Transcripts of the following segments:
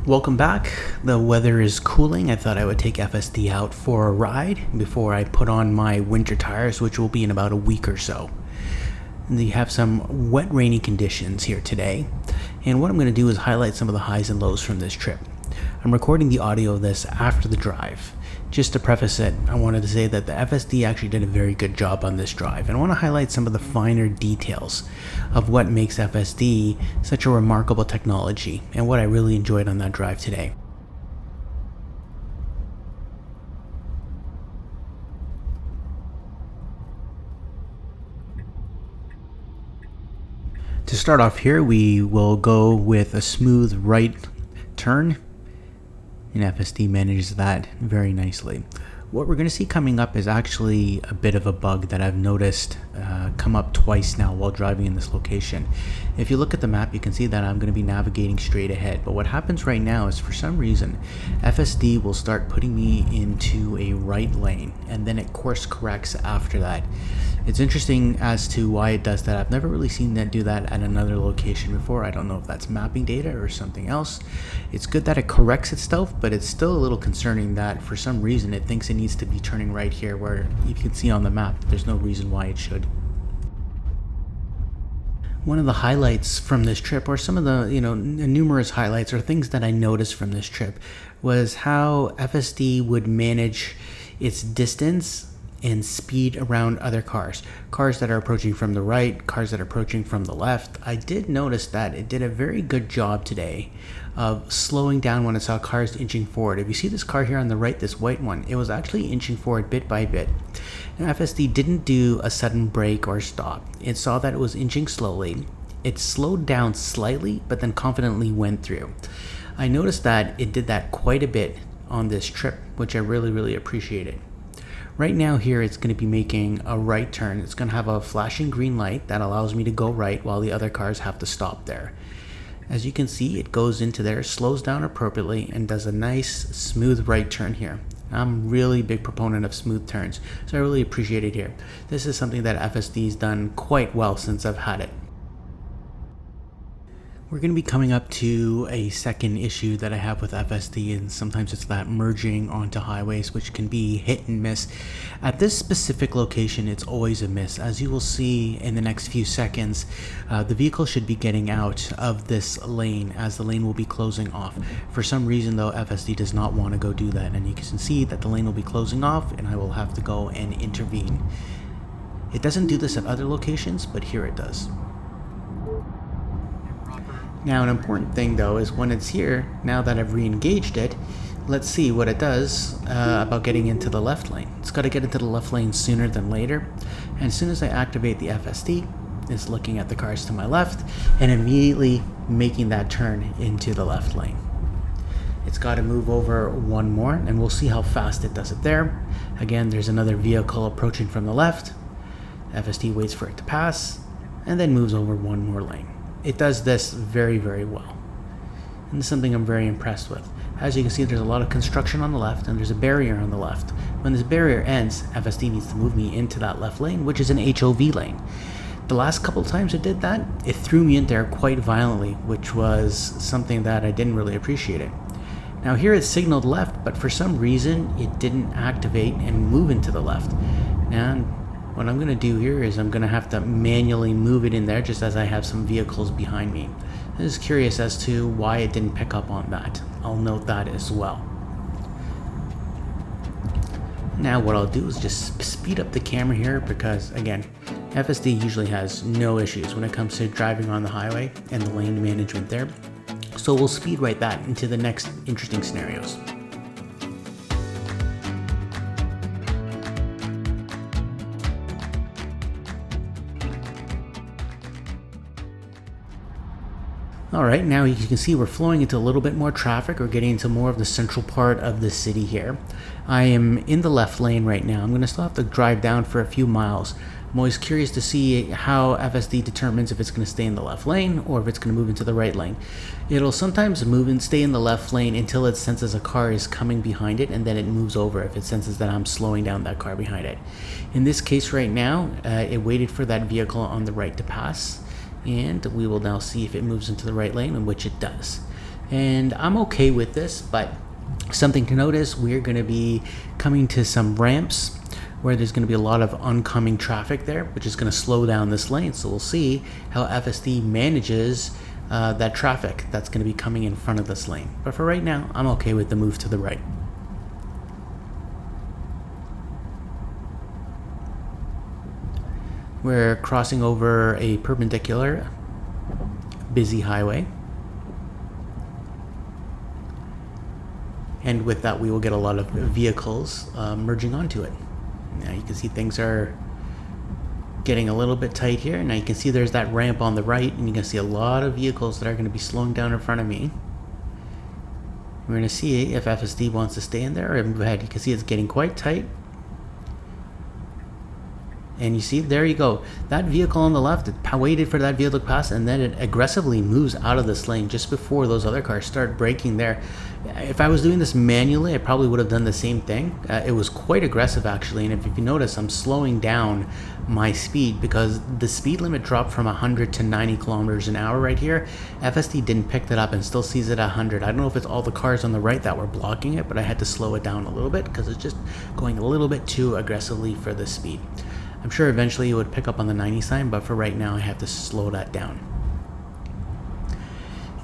Welcome back. The weather is cooling. I thought I would take FSD out for a ride before I put on my winter tires, which will be in about a week or so. And you have some wet, rainy conditions here today. And what I'm going to do is highlight some of the highs and lows from this trip. I'm recording the audio of this after the drive. Just to preface it, I wanted to say that the FSD actually did a very good job on this drive, and I want to highlight some of the finer details of what makes FSD such a remarkable technology and what I really enjoyed on that drive today. To start off here, we will go with a smooth right turn, and FSD manages that very nicely. What we're going to see coming up is actually a bit of a bug that I've noticed come up twice now while driving in this location. If you look at the map, you can see that I'm going to be navigating straight ahead, but what happens right now is for some reason FSD will start putting me into a right lane and then it course corrects after that. It's interesting as to why it does that. I've never really seen that do that at another location before. I don't know if that's mapping data or something else. It's good that it corrects itself, but it's still a little concerning that for some reason it thinks it needs to be turning right here, where you can see on the map there's no reason why it should. One of the highlights from this trip, or some of the numerous highlights or things that I noticed from this trip, was how FSD would manage its distance and speed around other cars that are approaching from the right, cars that are approaching from the left. I did notice that it did a very good job today of slowing down when it saw cars inching forward. If you see this car here on the right, this white one, it was actually inching forward bit by bit. Now, FSD didn't do a sudden brake or stop. It saw that it was inching slowly. It slowed down slightly, but then confidently went through. I noticed that it did that quite a bit on this trip, which I really appreciated. Right now here it's going to be making a right turn. It's going to have a flashing green light that allows me to go right while the other cars have to stop there. As you can see, it goes into there, slows down appropriately, and does a nice smooth right turn here. I'm really big proponent of smooth turns, so I really appreciate it here. This is something that FSD's done quite well since I've had it. We're going to be coming up to a second issue that I have with FSD, and sometimes it's that merging onto highways, which can be hit and miss. At this specific location, it's always a miss. As you will see in the next few seconds, the vehicle should be getting out of this lane as the lane will be closing off. For some reason though, FSD does not want to go do that, and you can see that the lane will be closing off and I will have to go and intervene. It doesn't do this at other locations, but here it does. Now, an important thing though is when it's here, now that I've re-engaged it, let's see what it does about getting into the left lane. It's got to get into the left lane sooner than later. And as soon as I activate the FSD, it's looking at the cars to my left and immediately making that turn into the left lane. It's got to move over one more, and we'll see how fast it does it there. Again, there's another vehicle approaching from the left. FSD waits for it to pass and then moves over one more lane. It does this very well, and this is something I'm very impressed with. As you can see, there's a lot of construction on the left and there's a barrier on the left. When this barrier ends, FSD needs to move me into that left lane, which is an HOV lane. The last couple of times it did that, it threw me in there quite violently, which was something that I didn't really appreciate it. Now here it's signaled left, but for some reason it didn't activate and move into the left. And what I'm going to do here is I'm going to have to manually move it in there, just as I have some vehicles behind me. I'm just curious as to why it didn't pick up on that. I'll note that as well. Now what I'll do is just speed up the camera here because, again, FSD usually has no issues when it comes to driving on the highway and the lane management there. So we'll speed right that into the next interesting scenarios. Alright, now you can see we're flowing into a little bit more traffic. We're getting into more of the central part of the city here. I am in the left lane right now. I'm going to still have to drive down for a few miles. I'm always curious to see how FSD determines if it's going to stay in the left lane or if it's going to move into the right lane. It'll sometimes move and stay in the left lane until it senses a car is coming behind it, and then it moves over if it senses that I'm slowing down that car behind it. In this case right now, it waited for that vehicle on the right to pass, and we will now see if it moves into the right lane, in which it does. And I'm okay with this, but something to notice, we're going to be coming to some ramps where there's going to be a lot of oncoming traffic there, which is going to slow down this lane. So we'll see how FSD manages that traffic that's going to be coming in front of this lane. But for right now, I'm okay with the move to the right. We're crossing over a perpendicular, busy highway. And with that, we will get a lot of vehicles merging onto it. Now you can see things are getting a little bit tight here. Now you can see there's that ramp on the right, and you can see a lot of vehicles that are going to be slowing down in front of me. We're going to see if FSD wants to stay in there or move ahead. You can see it's getting quite tight. And you see, there you go. That vehicle on the left, it waited for that vehicle to pass, and then it aggressively moves out of this lane just before those other cars start braking there. If I was doing this manually, I probably would have done the same thing. It was quite aggressive, actually. And if you notice, I'm slowing down my speed because the speed limit dropped from 100 to 90 kilometers an hour right here. FSD didn't pick that up and still sees it at 100. I don't know if it's all the cars on the right that were blocking it, but I had to slow it down a little bit because it's just going a little bit too aggressively for the speed. I'm sure eventually it would pick up on the 90 sign, but for right now I have to slow that down.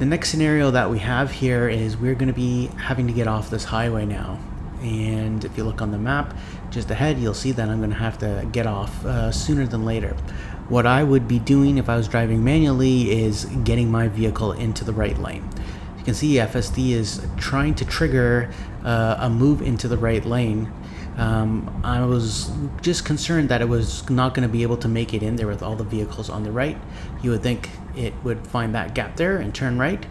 The next scenario that we have here is we're going to be having to get off this highway now. And if you look on the map just ahead, you'll see that I'm going to have to get off sooner than later. What I would be doing if I was driving manually is getting my vehicle into the right lane. You can see FSD is trying to trigger a move into the right lane. I was just concerned that it was not going to be able to make it in there with all the vehicles on the right. You would think it would find that gap there and turn right,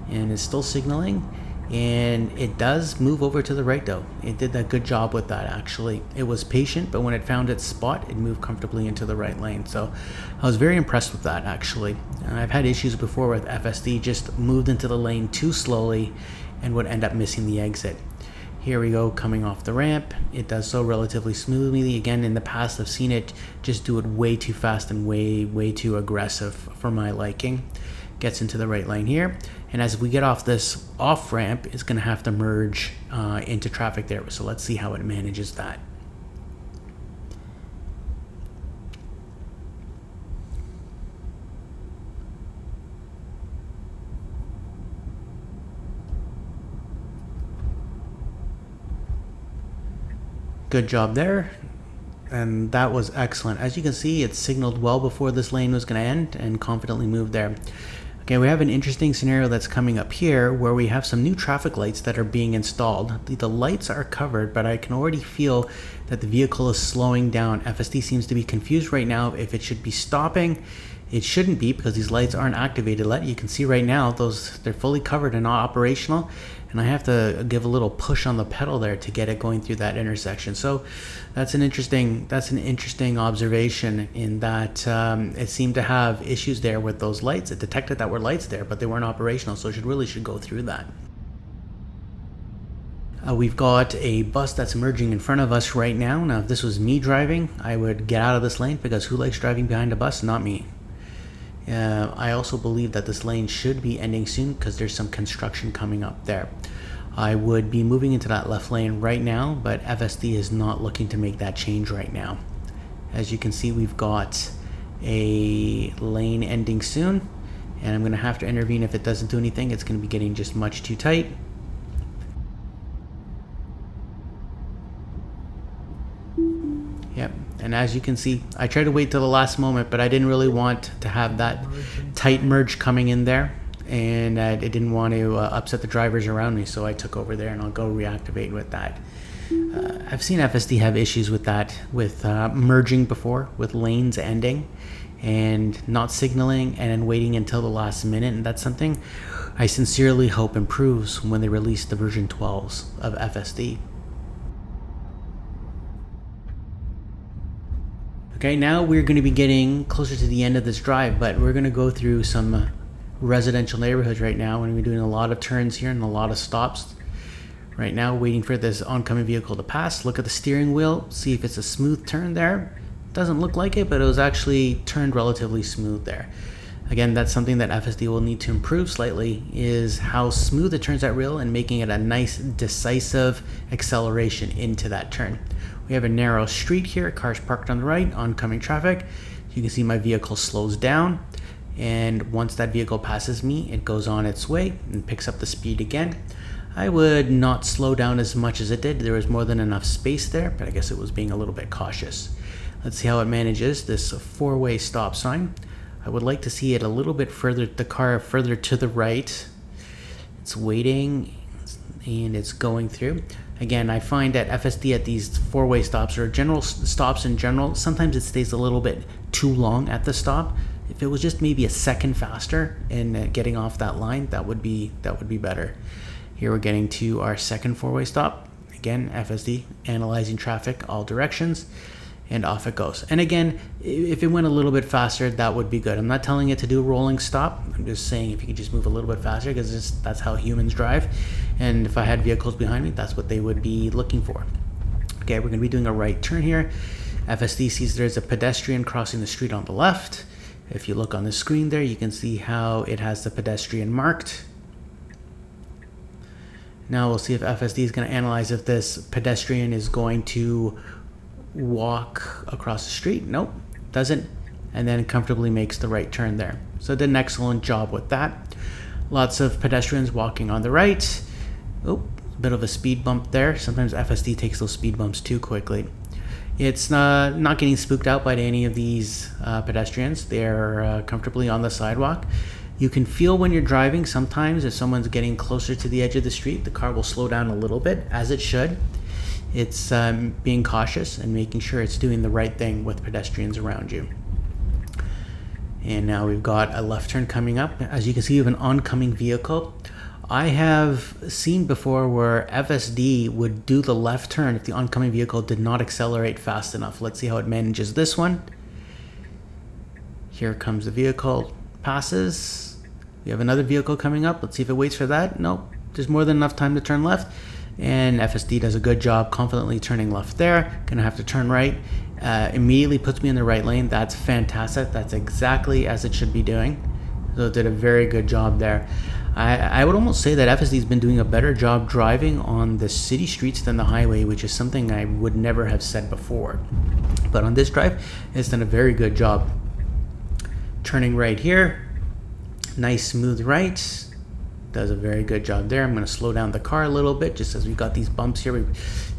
and it's still signaling, and it does move over to the right though. It did a good job with that, actually. It was patient, but when it found its spot, it moved comfortably into the right lane. So I was very impressed with that, actually. I've had issues before with FSD just moved into the lane too slowly and would end up missing the exit. Here we go, coming off the ramp. It does so relatively smoothly. Again, in the past, I've seen it just do it way too fast and way too aggressive for my liking. Gets into the right lane here. And as we get off this off ramp, it's going to have to merge into traffic there. So let's see how it manages that. Good job there, and that was excellent. As you can see, it signaled well before this lane was going to end and confidently moved there. Okay, we have an interesting scenario that's coming up here where we have some new traffic lights that are being installed. The lights are covered, but I can already feel that the vehicle is slowing down. FSD seems to be confused right now if it should be stopping. It shouldn't be because these lights aren't activated yet. You can see right now they're fully covered and not operational, and I have to give a little push on the pedal there to get it going through that intersection. So that's an interesting observation in that it seemed to have issues there with those lights. It detected that were lights there, but they weren't operational, so it should go through that. We've got a bus that's merging in front of us right now. Now, if this was me driving, I would get out of this lane because who likes driving behind a bus? Not me. I also believe that this lane should be ending soon because there's some construction coming up there. I would be moving into that left lane right now, but FSD is not looking to make that change right now. As you can see, we've got a lane ending soon, and I'm going to have to intervene if it doesn't do anything. It's going to be getting just much too tight. Yep, and as you can see, I tried to wait till the last moment, but I didn't really want to have that tight merge coming in there, and I didn't want to upset the drivers around me, so I took over there, and I'll go reactivate with that. I've seen FSD have issues with that, with merging before, with lanes ending and not signaling and then waiting until the last minute, and that's something I sincerely hope improves when they release the version 12s of FSD. Okay, now we're going to be getting closer to the end of this drive, but we're going to go through some residential neighborhoods right now, and we're doing a lot of turns here and a lot of stops. Right now, waiting for this oncoming vehicle to pass. Look at the steering wheel, see if it's a smooth turn there. Doesn't look like it, but it was actually turned relatively smooth there. Again, that's something that FSD will need to improve slightly, is how smooth it turns that rail and making it a nice decisive acceleration into that turn. We have a narrow street here, cars parked on the right, oncoming traffic. You can see my vehicle slows down, and once that vehicle passes me, it goes on its way and picks up the speed again. I would not slow down as much as it did. There was more than enough space there, but I guess it was being a little bit cautious. Let's see how it manages this four-way stop sign. I would like to see it a little bit further, the car further to the right. It's waiting and it's going through. Again, I find that FSD at these four-way stops, or general stops in general, sometimes it stays a little bit too long at the stop. If it was just maybe a second faster in getting off that line, that would be better. Here we're getting to our second four-way stop. Again, FSD analyzing traffic all directions, and off it goes. And again, if it went a little bit faster, that would be good. I'm not telling it to do a rolling stop. I'm just saying if you could just move a little bit faster, because that's how humans drive. And if I had vehicles behind me, that's what they would be looking for. Okay, we're gonna be doing a right turn here. FSD sees there's a pedestrian crossing the street on the left. If you look on the screen there, you can see how it has the pedestrian marked. Now we'll see if FSD is going to analyze if this pedestrian is going to walk across the street. Nope, doesn't. And then comfortably makes the right turn there. So did an excellent job with that. Lots of pedestrians walking on the right. Oh, a bit of a speed bump there. Sometimes FSD takes those speed bumps too quickly. It's not getting spooked out by any of these pedestrians. They're comfortably on the sidewalk. You can feel when you're driving sometimes if someone's getting closer to the edge of the street, the car will slow down a little bit, as it should. It's being cautious and making sure it's doing the right thing with pedestrians around you. And now we've got a left turn coming up. As you can see, we have an oncoming vehicle. I have seen before where FSD would do the left turn if the oncoming vehicle did not accelerate fast enough. Let's see how it manages this one. Here comes the vehicle, passes. We have another vehicle coming up. Let's see if it waits for that. Nope, there's more than enough time to turn left. And FSD does a good job confidently turning left there. Gonna have to turn right. Immediately puts me in the right lane. That's fantastic. That's exactly as it should be doing. So it did a very good job there. I would almost say that FSD has been doing a better job driving on the city streets than the highway, which is something I would never have said before. But on this drive, it's done a very good job. Turning right here. Nice smooth right. Does a very good job there. I'm going to slow down the car a little bit just as we've got these bumps here.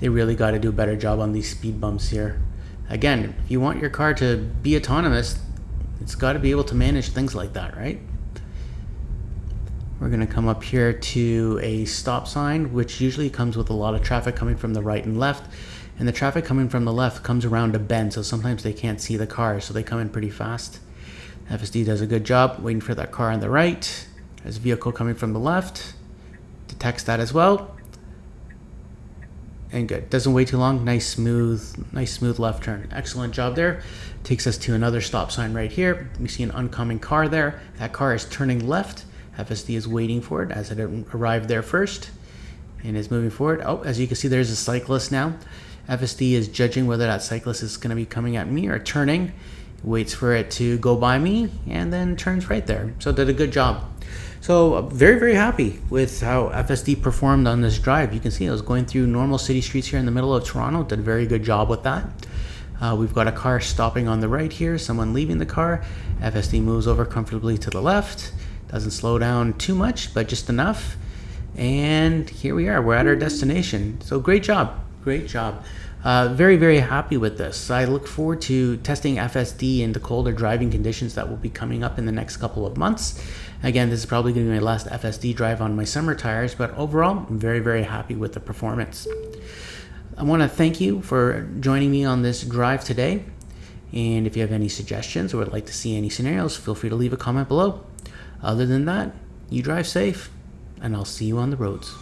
They really got to do a better job on these speed bumps here. Again, if you want your car to be autonomous, it's got to be able to manage things like that, right? We're going to come up here to a stop sign, which usually comes with a lot of traffic coming from the right and left. And the traffic coming from the left comes around a bend, so sometimes they can't see the car, so they come in pretty fast. FSD does a good job waiting for that car on the right. There's a vehicle coming from the left. Detects that as well. And good. Doesn't wait too long. Nice smooth left turn. Excellent job there. Takes us to another stop sign right here. We see an oncoming car there. That car is turning left. FSD is waiting for it as it arrived there first and is moving forward. Oh, as you can see, there's a cyclist now. FSD is judging whether that cyclist is going to be coming at me or turning. Waits for it to go by me and then turns right there. So did a good job. So very, very happy with how FSD performed on this drive. You can see I was going through normal city streets here in the middle of Toronto. Did a very good job with that. We've got a car stopping on the right here, someone leaving the car. FSD moves over comfortably to the left. Doesn't slow down too much, but just enough. And here we are, we're at our destination. So great job, great job. Very, very happy with this. I look forward to testing FSD in the colder driving conditions that will be coming up in the next couple of months. Again, this is probably going to be my last FSD drive on my summer tires, but overall, I'm very, very happy with the performance. I want to thank you for joining me on this drive today. And if you have any suggestions or would like to see any scenarios, feel free to leave a comment below. Other than that, you drive safe, and I'll see you on the roads.